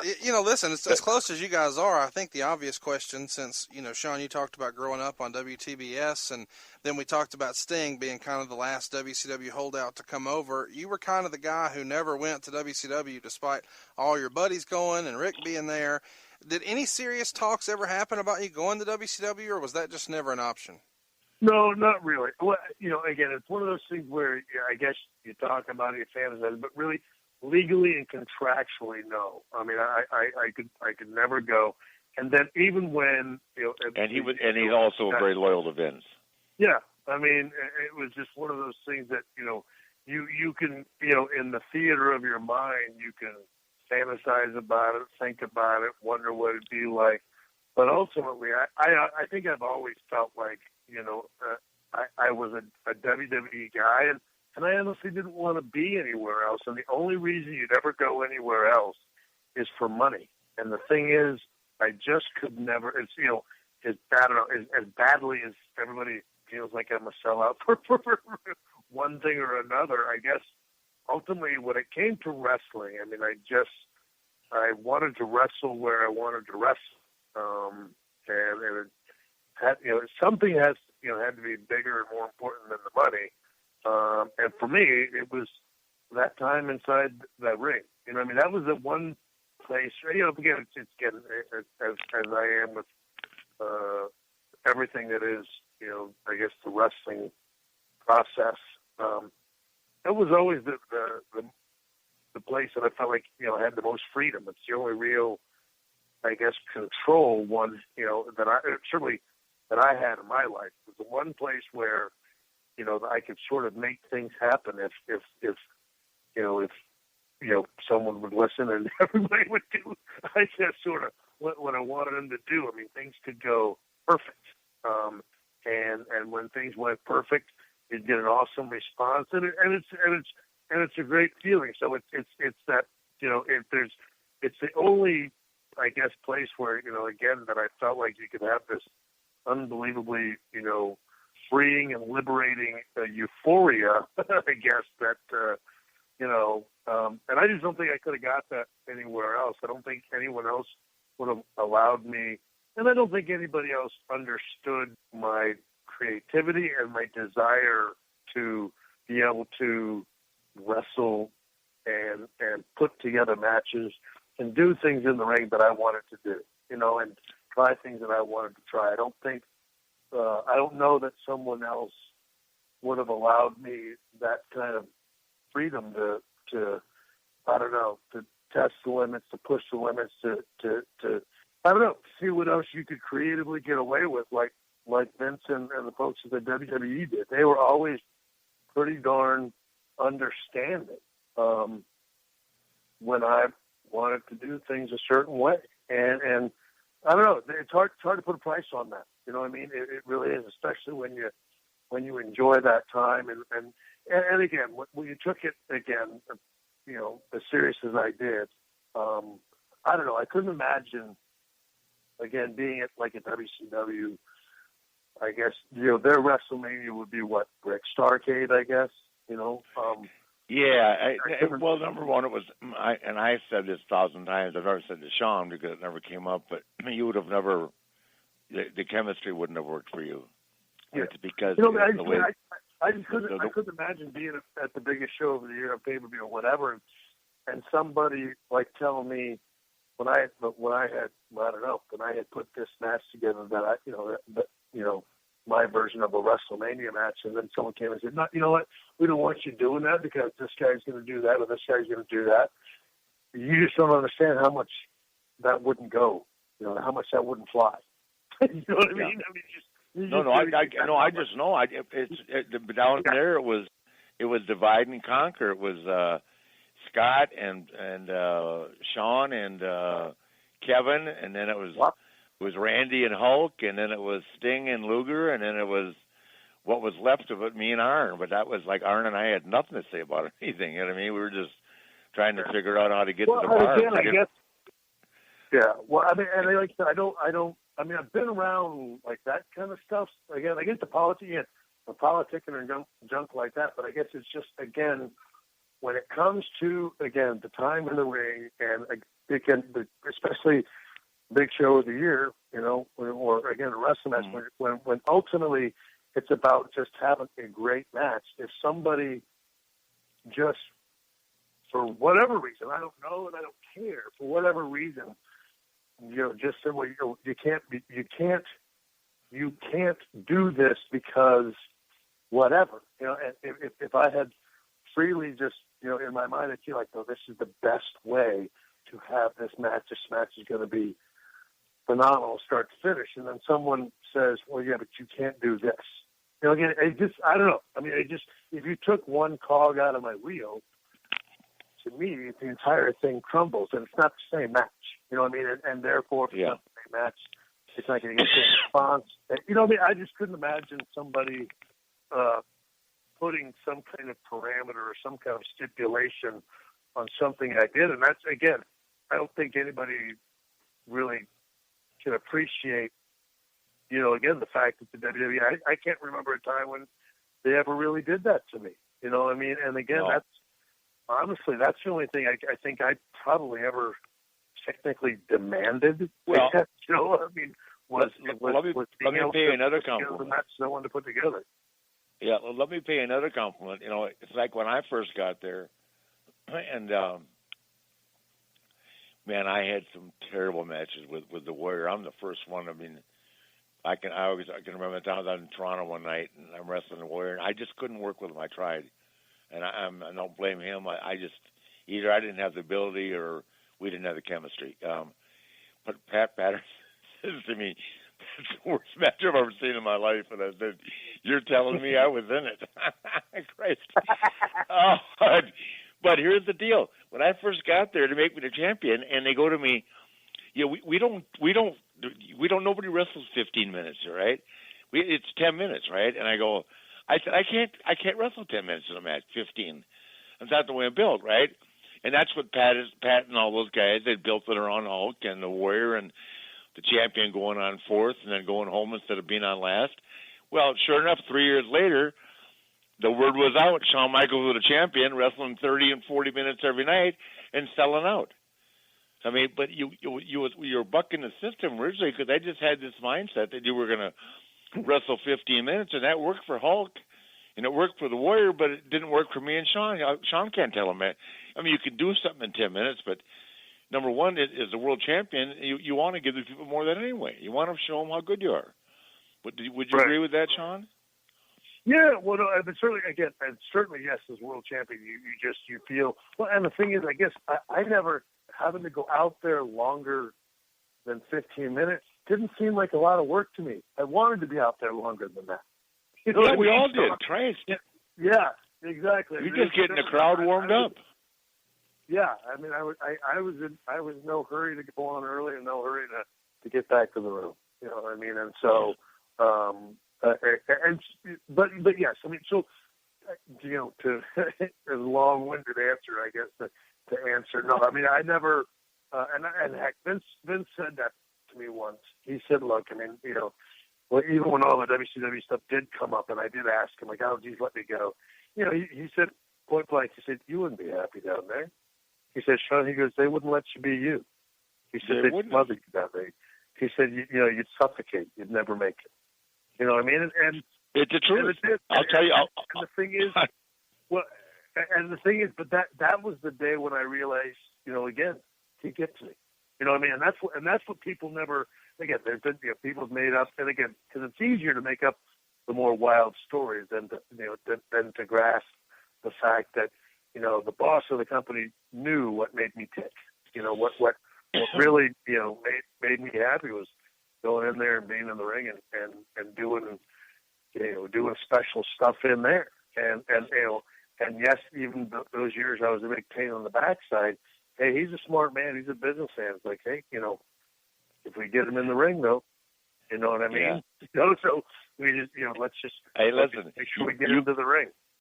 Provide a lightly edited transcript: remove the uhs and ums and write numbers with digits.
Listen, as close as you guys are, I think the obvious question, since, Shawn, you talked about growing up on WTBS, and then we talked about Sting being kind of the last WCW holdout to come over. You were kind of the guy who never went to WCW despite all your buddies going and Rick being there. Did any serious talks ever happen about you going to WCW, or was that just never an option? No, not really. Well, again, it's one of those things where I guess you talk about it, your fantasize, but really, legally and contractually, no. I mean, I could never go. And then even when and he's also very loyal to Vince. Yeah, I mean, it was just one of those things that you can in the theater of your mind you can fantasize about it, think about it, wonder what it'd be like. But ultimately, I think I've always felt like I was a WWE guy, and I honestly didn't want to be anywhere else. And the only reason you'd ever go anywhere else is for money. And the thing is, I just could never. It's I don't know, as badly as everybody feels like I'm a sellout for one thing or another. I guess ultimately, when it came to wrestling, I mean, I wanted to wrestle where I wanted to wrestle, and it had, something had to be bigger and more important than the money. And for me, it was that time inside that ring. I mean, that was the one place. Again, it's getting as I am with everything that is, I guess the wrestling process. It was always the place that I felt like had the most freedom. It's the only real, I guess, control one that I had in my life. It was the one place where I could sort of make things happen if someone would listen and everybody would do, I guess, sort of what I wanted them to do. I mean, things could go perfect. And when things went perfect, you'd get an awesome response, and it's a great feeling. So it's that it's the only, I guess, place where again that I felt like you could have this unbelievably freeing and liberating euphoria. I guess that and I just don't think I could have got that anywhere else. I don't think anyone else would have allowed me, and I don't think anybody else understood my creativity and my desire to be able to wrestle and put together matches and do things in the ring that I wanted to do, and try things that I wanted to try. I don't know that someone else would have allowed me that kind of freedom to I don't know, to test the limits, to push the limits, to I don't know, see what else you could creatively get away with, like Vince and the folks at the WWE did. They were always pretty darn understanding when I wanted to do things a certain way, and I don't know. It's hard to put a price on that. You know what I mean? It really is, especially when you enjoy that time. And again, when you took it again, as serious as I did, I don't know. I couldn't imagine again being at like a WCW. I guess their WrestleMania would be what, Rick Starrcade, I guess. Yeah. Well, number one, it was, and I said this 1,000 times. I've never said to Shawn because it never came up. But you would have never. The chemistry wouldn't have worked for you. Yeah. It's because I just couldn't imagine being at the biggest show of the year, on pay-per-view or whatever, and somebody like telling me when I had put this match together that my version of a WrestleMania match, and then someone came and said, "No, you know what? We don't want you doing that because this guy's going to do that or this guy's going to do that." You just don't understand how much that wouldn't go. How much that wouldn't fly. You know what I mean? I just know. Down there it was divide and conquer. It was Scott and Shawn and Kevin, and then it was Randy and Hulk, and then it was Sting and Luger, and then it was what was left of it, me and Arn. But that was like Arn and I had nothing to say about anything. You know what I mean? We were just trying to figure out how to get to the bar. Again, I guess. Yeah. Well, I mean, and like I said, I don't. I mean, I've been around like that kind of stuff. Again, I get the politicking and junk like that, but I guess it's just, again, when it comes to, again, the time in the ring, and especially big show of the year, or again, a wrestling match, when ultimately it's about just having a great match. If somebody just, for whatever reason, I don't know and I don't care, for whatever reason, just said, well, you can't do this because whatever. And if I had freely just, in my mind, I feel like, no, this is the best way to have this match. This match is going to be phenomenal, start to finish. And then someone says, well, yeah, but you can't do this. Again, I don't know. I mean, if you took one cog out of my wheel, to me, the entire thing crumbles, and it's not the same match. You know what I mean? And therefore, if it's not the same match, it's not going to get the same response. I just couldn't imagine somebody putting some kind of parameter or some kind of stipulation on something I did. And that's, again, I don't think anybody really can appreciate, again, the fact that the WWE, I can't remember a time when they ever really did that to me. You know what I mean? And again, that's the only thing I think I probably ever technically demanded. Well, let me pay you another compliment. The match no one to put together. Yeah, well, let me pay you another compliment. It's like when I first got there, and man, I had some terrible matches with the Warrior. I'm the first one. I mean, I can remember the time I was in Toronto one night and I'm wrestling the Warrior, and I just couldn't work with him. I tried, and I don't blame him. I just either I didn't have the ability or we didn't have the chemistry. But Pat Patterson says to me, "That's the worst match I've ever seen in my life," and I said, "You're telling me I was in it?" Christ. But here's the deal: when I first got there to make me the champion, and they go to me, nobody wrestles 15 minutes, right? It's 10 minutes, right? And I go, I can't wrestle 10 minutes in a match, 15. That's not the way I'm built, right? And that's what Pat and all those guys, they built it around Hulk and the Warrior and the champion going on fourth and then going home instead of being on last. Well, sure enough, 3 years later, the word was out. Shawn Michaels was the champion, wrestling 30 and 40 minutes every night and selling out. I mean, but you're bucking the system originally because I just had this mindset that you were going to wrestle 15 minutes, and that worked for Hulk, and it worked for the Warrior, but it didn't work for me and Shawn. Shawn can't tell him that. I mean, you can do something in 10 minutes, but number one is the world champion. You want to give the people more than anyway. You want to show them how good you are. Would you agree with that, Shawn? Yeah, well, no, but certainly, again, and certainly, yes, as world champion, you feel, well, and the thing is, I guess, I never, having to go out there longer than 15 minutes didn't seem like a lot of work to me. I wanted to be out there longer than that. Yeah, we all did, Trace. Yeah, exactly. You're just getting the crowd warmed up. Yeah, I mean, I was in no hurry to go on early and no hurry to get back to the room. You know what I mean? And so, but yes, I mean, so to a long-winded answer, I guess to answer no. I mean, I never, and heck, Vince said that to me once. He said, "Look, I mean, well, even when all the WCW stuff did come up, and I did ask him, like, oh, geez, let me go. He said point blank, he said, you wouldn't be happy down there. He said, Shawn, he goes, they wouldn't let you be you. He said, they'd smother you down there. He said, you'd suffocate. You'd never make it. You know what I mean? And it's the truth. I'll tell you. And the thing is, but that was the day when I realized, again, he gets me. You know what I mean? And that's what people never. Again, there's been people have made up, and again, because it's easier to make up the more wild stories than to grasp the fact that the boss of the company knew what made me tick. What really made me happy was going in there and being in the ring and doing special stuff in there. And yes, even those years I was a big pain on the backside. Hey, he's a smart man. He's a businessman. It's like, hey, if we get him in the ring, though, you know what I mean? Yeah. So we just, let's just listen, make sure we get into the ring.